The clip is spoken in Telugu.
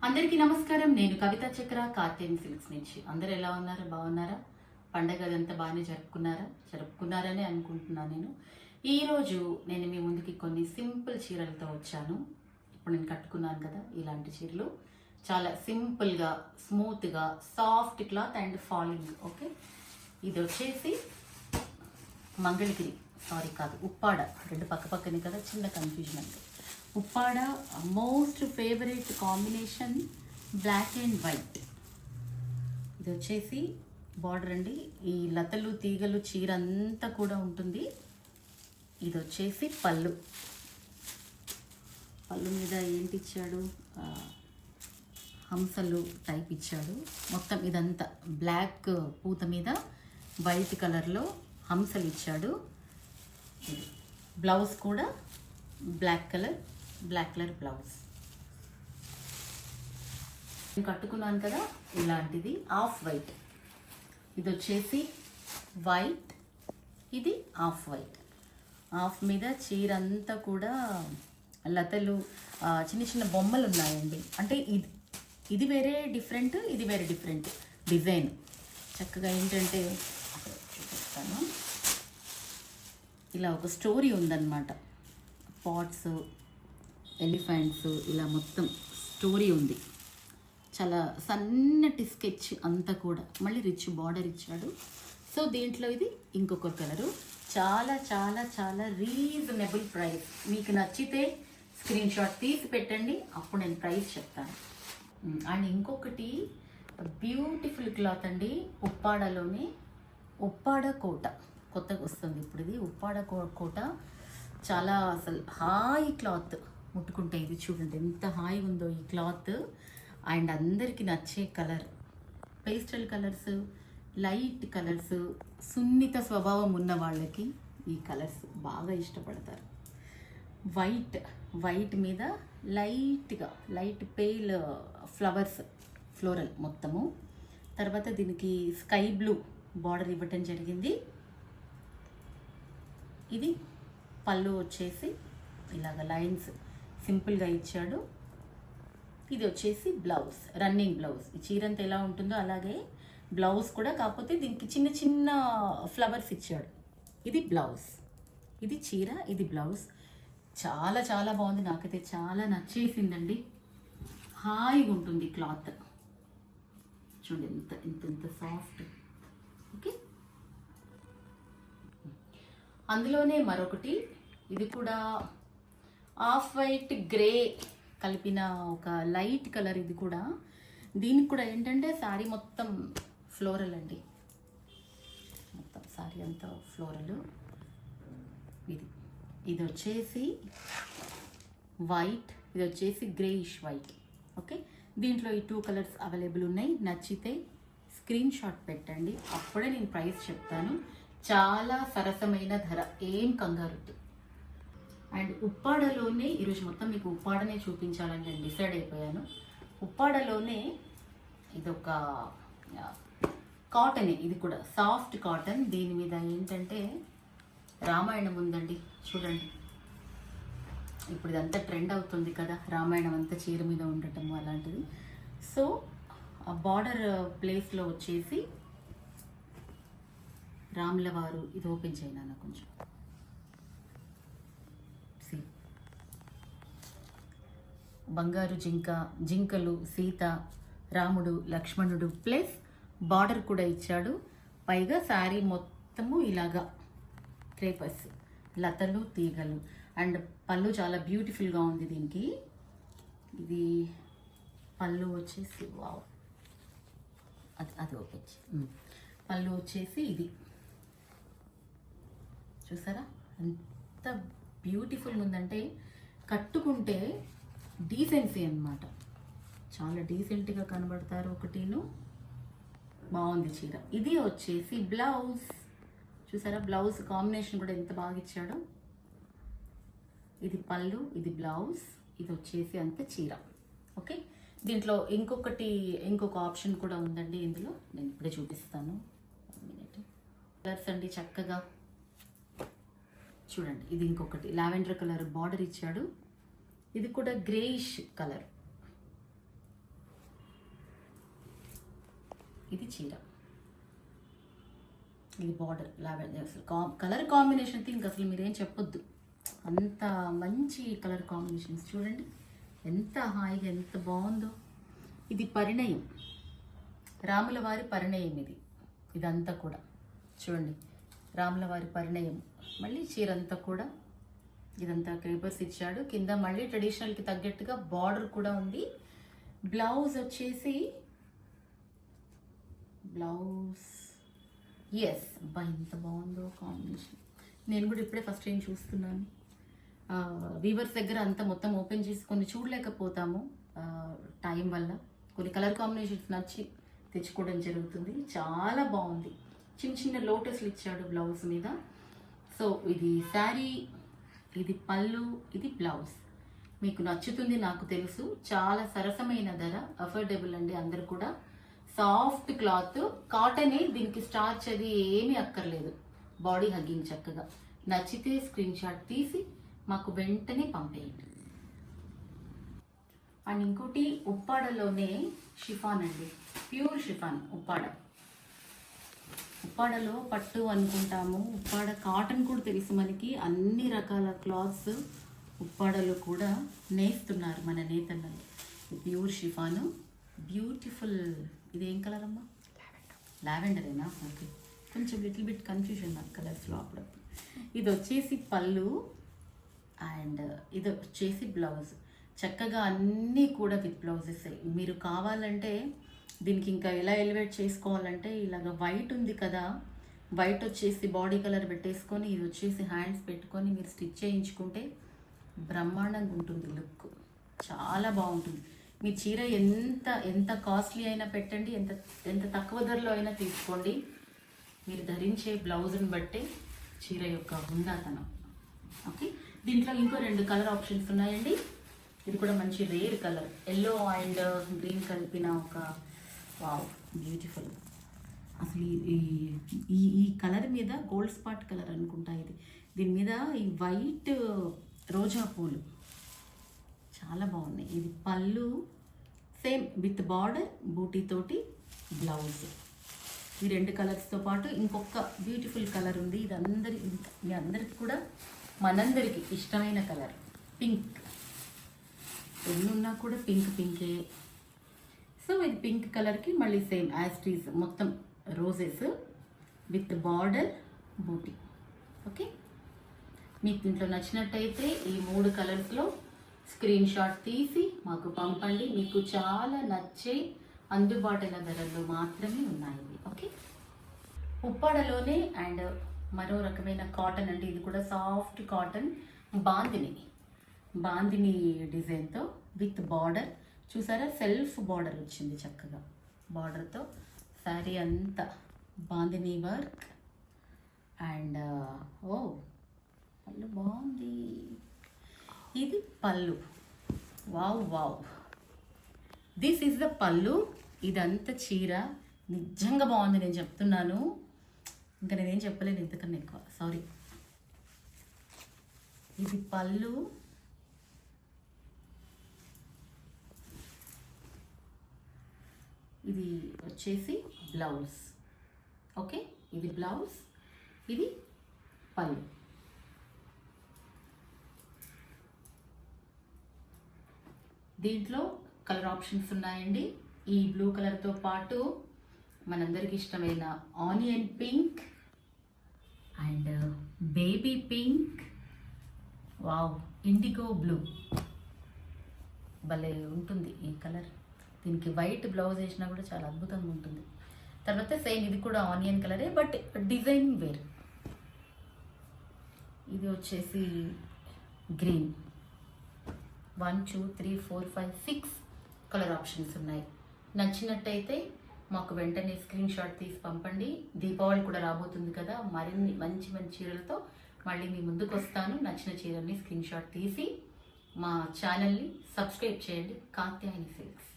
అందరికీ నమస్కారం. నేను కవిత చక్ర, కార్తీన్ సిల్క్స్ నుంచి. అందరు ఎలా ఉన్నారు? బాగున్నారా? పండగ అదంతా బాగానే జరుపుకున్నారని అనుకుంటున్నాను. ఈరోజు నేను మీ ముందుకి కొన్ని సింపుల్ చీరలతో వచ్చాను. ఇప్పుడు నేను కట్టుకున్నాను కదా ఇలాంటి చీరలు, చాలా సింపుల్గా, స్మూత్గా, soft cloth and falling. Okay, ఇది వచ్చేసి మంగళగిరి, ఉప్పాడ. రెండు పక్కనే కదా, చిన్న కన్ఫ్యూజన్ అంటే. Uppada most favourite combination black and white. ఇది వచ్చేసి బార్డర్ అండి. ఈ లతలు తీగలు చీర అంతా కూడా ఉంటుంది. ఇది వచ్చేసి పళ్ళు మీద ఏంటి ఇచ్చాడు, హంసలు టైప్ ఇచ్చాడు. మొత్తం ఇదంతా బ్లాక్ పూత మీద వైట్ కలర్లో హంసలు ఇచ్చాడు. బ్లౌజ్ కూడా బ్లాక్ కలర్ బ్లౌజ్. నేను కట్టుకున్నాను కదా ఇలాంటిది ఆఫ్ వైట్. ఇది వచ్చేసి వైట్, ఇది ఆఫ్ వైట్. ఆఫ్ మీద చీర అంతా కూడా లతలు, చిన్న చిన్న బొమ్మలు ఉన్నాయండి. అంటే ఇది వేరే డిఫరెంట్, ఇది వేరే డిఫరెంట్ డిజైన్. చక్కగా ఏంటంటే చూపిస్తాను, ఇలా ఒక స్టోరీ ఉందన్నమాట. పాట్స్, ఎలిఫెంట్స్, ఇలా మొత్తం స్టోరీ ఉంది. చాలా సన్నటి స్కెచ్ అంతా కూడా. మళ్ళీ రిచ్ బార్డర్ ఇచ్చాడు. సో దీంట్లో ఇది ఇంకొక కలరు. చాలా చాలా చాలా రీజనబుల్ ప్రైస్. మీకు నచ్చితే స్క్రీన్ షాట్ తీసి పెట్టండి, అప్పుడు నేను ప్రైస్ చెప్తాను. అండ్ ఇంకొకటి బ్యూటిఫుల్ క్లాత్ అండి. ఉప్పాడలోనే ఉప్పాడ కోట కొత్తగా వస్తుంది ఇప్పుడు. ఇది ఉప్పాడ కోట చాలా అసలు హాయి క్లాత్. ముట్టుకుంటే ఇది చూడండి ఎంత హాయిగా ఉందో ఈ క్లాత్. అండ్ అందరికీ నచ్చే colour, pastel colours, light colours, సున్నిత స్వభావం ఉన్న వాళ్ళకి ఈ కలర్స్ బాగా ఇష్టపడతారు. వైట్ మీద లైట్ పేల్ ఫ్లవర్స్, ఫ్లోరల్ మొత్తము. తర్వాత దీనికి స్కై బ్లూ బార్డర్ ఇవ్వటం జరిగింది. ఇది పళ్ళు వచ్చేసి ఇలాగ లైన్స్ సింపుల్గా ఇచ్చాడు. ఇది వచ్చేసి బ్లౌజ్, రన్నింగ్ బ్లౌజ్. ఈ చీర అంతా ఎలా ఉంటుందో అలాగే బ్లౌజ్ కూడా, కాకపోతే దీనికి చిన్న చిన్న ఫ్లవర్స్ ఇచ్చాడు. ఇది బ్లౌజ్, ఇది చీర, ఇది బ్లౌజ్. చాలా చాలా బాగుంది. నాకైతే చాలా నచ్చేసిందండి. హాయిగా ఉంటుంది క్లాత్. చూడండి ఎంత సాఫ్ట్. ఓకే, అందులోనే మరొకటి, ఇది కూడా ఆఫ్ వైట్ గ్రే కలిపిన ఒక లైట్ కలర్. ఇది కూడా, దీనికి కూడా ఏంటంటే శారీ మొత్తం ఫ్లోరల్ అండి. మొత్తం శారీ అంతా ఫ్లోరల్. ఇది వచ్చేసి వైట్, ఇది వచ్చేసి గ్రేయిష్ వైట్. ఓకే, దీంట్లో ఈ 2 కలర్స్ అవైలబుల్ ఉన్నాయి. నచ్చితే స్క్రీన్ షాట్ పెట్టండి, అప్పుడే నేను ప్రైస్ చెప్తాను. చాలా సరసమైన ధర, ఏం కంగారుద్దు. అండ్ ఉప్పాడలోనే ఈరోజు మొత్తం మీకు ఉప్పాడనే చూపించాలని నేను డిసైడ్ అయిపోయాను. ఉప్పాడలోనే ఇదొక కాటన్, ఇది కూడా సాఫ్ట్ కాటన్. దీని మీద ఏంటంటే రామాయణం ఉందండి. చూడండి, ఇప్పుడు ఇదంతా ట్రెండ్ అవుతుంది కదా, రామాయణం అంతా చీర మీద ఉండటం అలాంటిది. సో ఆ బార్డర్ ప్లేస్లో వచ్చేసి రాముల వారు, ఇది ఓపెన్ చేయనా కొంచెం, బంగారు జింకలు, సీత, రాముడు, లక్ష్మణుడు ప్లస్ బార్డర్ కూడా ఇచ్చాడు. పైగా శారీ మొత్తము ఇలాగా క్రేపర్స్, లతలు, తీగలు. అండ్ పళ్ళు చాలా బ్యూటిఫుల్గా ఉంది దీనికి. ఇది పళ్ళు వచ్చేసి వావ్, అది ఓపెన్. పళ్ళు వచ్చేసి ఇది చూసారా ఎంత బ్యూటిఫుల్ ఉందంటే, కట్టుకుంటే డీసెన్సీ అన్నమాట. చాలా డీసెంట్గా కనబడతారు. ఒకటిను బాగుంది చీర. ఇది వచ్చేసి బ్లౌజ్. చూసారా బ్లౌజ్ కాంబినేషన్ కూడా ఎంత బాగా ఇచ్చాడో. ఇది పళ్ళు, ఇది బ్లౌజ్, ఇది వచ్చేసి అంత చీర. ఓకే, దీంట్లో ఇంకొక ఆప్షన్ కూడా ఉందండి. ఇందులో నేను ఇప్పుడే చూపిస్తాను. కలర్స్ అండి చక్కగా చూడండి. ఇది ఇంకొకటి లావెండర్ కలర్ బార్డర్ ఇచ్చాడు. ఇది కూడా గ్రేయిష్ కలర్. ఇది చీర, ఇది బార్డర్ లావెండర్. అసలు కలర్ కాంబినేషన్ అయితే ఇంక అసలు మీరేం చెప్పొద్దు, అంత మంచి కలర్ కాంబినేషన్స్. చూడండి ఎంత హాయిగా ఎంత బాగుందో. ఇది పరిణయం, రాముల వారి పరిణయం. ఇదంతా కూడా చూడండి, రాముల వారి పరిణయం. మళ్ళీ చీర అంతా కూడా ఇదంతా క్రేపర్స్ ఇచ్చాడు. కింద మళ్ళీ ట్రెడిషనల్కి తగ్గట్టుగా బార్డర్ కూడా ఉంది. బ్లౌజ్ వచ్చేసి బ్లౌజ్ ఎస్ అబ్బా ఎంత బాగుందో కాంబినేషన్. నేను కూడా ఇప్పుడే ఫస్ట్ టైం చూస్తున్నాను. వీవర్స్ దగ్గర అంతా మొత్తం ఓపెన్ చేసి కొన్ని చూడలేకపోతాము టైం వల్ల. కొన్ని కలర్ కాంబినేషన్స్ నచ్చి తెచ్చుకోవడం జరుగుతుంది. చాలా బాగుంది. చిన్న చిన్న లోటస్లు ఇచ్చాడు బ్లౌజ్ మీద. సో ఇది శారీ, ఇది పళ్ళు, ఇది బ్లౌజ్. మీకు నచ్చుతుంది నాకు తెలుసు. చాలా సరసమైన ధర, అఫోర్డబుల్ అండి. అందరు కూడా సాఫ్ట్ క్లాత్, కాటనే. దీనికి స్టార్చ్ అది ఏమీ అక్కర్లేదు. బాడీ హగ్గింగ్ చక్కగా. నచ్చితే స్క్రీన్ షాట్ తీసి మాకు వెంటనే పంపేయండి. అండ్ ఇంకోటి ఉప్పాడలోనే షిఫాన్ అండి, ప్యూర్ షిఫాన్. ఉప్పాడలో పట్టు అనుకుంటాము, ఉప్పాడ కాటన్ కూడా తెలుసు మనకి. అన్ని రకాల క్లాత్స్ ఉప్పాడలో కూడా నేస్తున్నారు మన నేతన్నలు. Pure chiffon, beautiful. ఇది ఏం కలర్ అమ్మా? లావెండరేనా? ఓకే, కొంచెం లిటిల్ బిట్ కన్ఫ్యూజన్ నాకు కలర్స్లో అప్పుడప్పుడు. ఇది వచ్చేసి పళ్ళు అండ్ ఇది వచ్చేసి బ్లౌజ్. చక్కగా అన్నీ కూడా విత్ బ్లౌజెస్. మీరు కావాలంటే దీనికి ఇంకా ఎలా ఎలివేట్ చేసుకోవాలంటే, ఇలాగ వైట్ ఉంది కదా, వైట్ వచ్చేసి బాడీ కలర్ పెట్టేసుకొని, ఇది వచ్చేసి హ్యాండ్స్ పెట్టుకొని మీరు స్టిచ్ చేయించుకుంటే బ్రహ్మాండంగా ఉంటుంది లుక్. చాలా బాగుంటుంది. మీ చీర ఎంత ఎంత కాస్ట్లీ అయినా పెట్టండి, ఎంత ఎంత తక్కువ ధరలో అయినా తీసుకోండి, మీరు ధరించే బ్లౌజ్ని బట్టే చీర యొక్క హుందాతనం. ఓకే, దీంట్లో ఇంకో 2 కలర్ ఆప్షన్స్ ఉన్నాయండి. ఇది కూడా మంచి rare colour, yellow and green కలిపిన ఒక వావ్ బ్యూటిఫుల్. అసలు ఈ ఈ ఈ కలర్ మీద గోల్డ్ స్పాట్ కలర్ అనుకుంటా ఇది. దీని మీద ఈ వైట్ రోజా పూలు చాలా బాగున్నాయి. ఇది పళ్ళు సేమ్ విత్ బార్డర్, బూటీతోటి బ్లౌజ్. ఈ 2 కలర్స్తో పాటు ఇంకొక బ్యూటిఫుల్ కలర్ ఉంది. ఇది మీ అందరికి కూడా మనందరికి ఇష్టమైన కలర్ పింక్. ఎన్నున్నా కూడా పింకే. సో ఇది పింక్ కలర్కి మళ్ళీ సేమ్ యాస్టీస్ మొత్తం రోజెస్ విత్ బార్డర్, బూటీ. ఓకే, మీకు దీంట్లో నచ్చినట్టయితే ఈ 3 కలర్స్లో స్క్రీన్ షాట్ తీసి మాకు పంపండి. మీకు చాలా నచ్చే అందుబాటున ధరల్లో మాత్రమే ఉన్నాయి. ఓకే, ఉప్పాడలోనే అండ్ మరో రకమైన కాటన్ అండి. ఇది కూడా సాఫ్ట్ కాటన్, బాందిని డిజైన్తో విత్ బార్డర్. చూసారా, సెల్ఫ్ బార్డర్ వచ్చింది చక్కగా. బార్డర్తో శారీ అంతా బాందిని వర్క్ అండ్ ఓ పళ్ళు బాగుంది. ఇది పళ్ళు. వావ్, దిస్ ఈజ్ ద పళ్ళు. ఇదంతా చీర నిజంగా బాగుంది, నేను చెప్తున్నాను. ఇంకా నేనేం చెప్పలేను ఇంతకన్నా ఎక్కువ, సారీ. ఇది పళ్ళు, ఇది వచ్చేసి బ్లౌజ్. ఓకే, ఇది బ్లౌజ్, ఇది పళ్ళు. దీంట్లో కలర్ ఆప్షన్స్ ఉన్నాయండి. ఈ బ్లూ కలర్తో పాటు మనందరికి ఇష్టమైన onion pink and baby pink, wow, IndiGo blue. భలే ఉంటుంది ఈ కలర్. దీనికి వైట్ బ్లౌజ్ వేసినా కూడా చాలా అద్భుతంగా ఉంటుంది. తర్వాత సేమ్ ఇది కూడా ఆనియన్ కలరే, బట్ డిజైన్ వేర్. ఇది వచ్చేసి గ్రీన్. 1 2 3 4 5 6 కలర్ ఆప్షన్స్ ఉన్నాయి. నచ్చినట్టయితే మాకు వెంటనే స్క్రీన్ షాట్ తీసి పంపండి. దీపావళి కూడా రాబోతుంది కదా, మరిన్ని మంచి మంచి చీరలతో మళ్ళీ మీ ముందుకు వస్తాను. నచ్చిన చీరల్ని స్క్రీన్ షాట్ తీసి మా ఛానల్ని సబ్స్క్రైబ్ చేయండి. కాత్యాయని సిల్క్స్.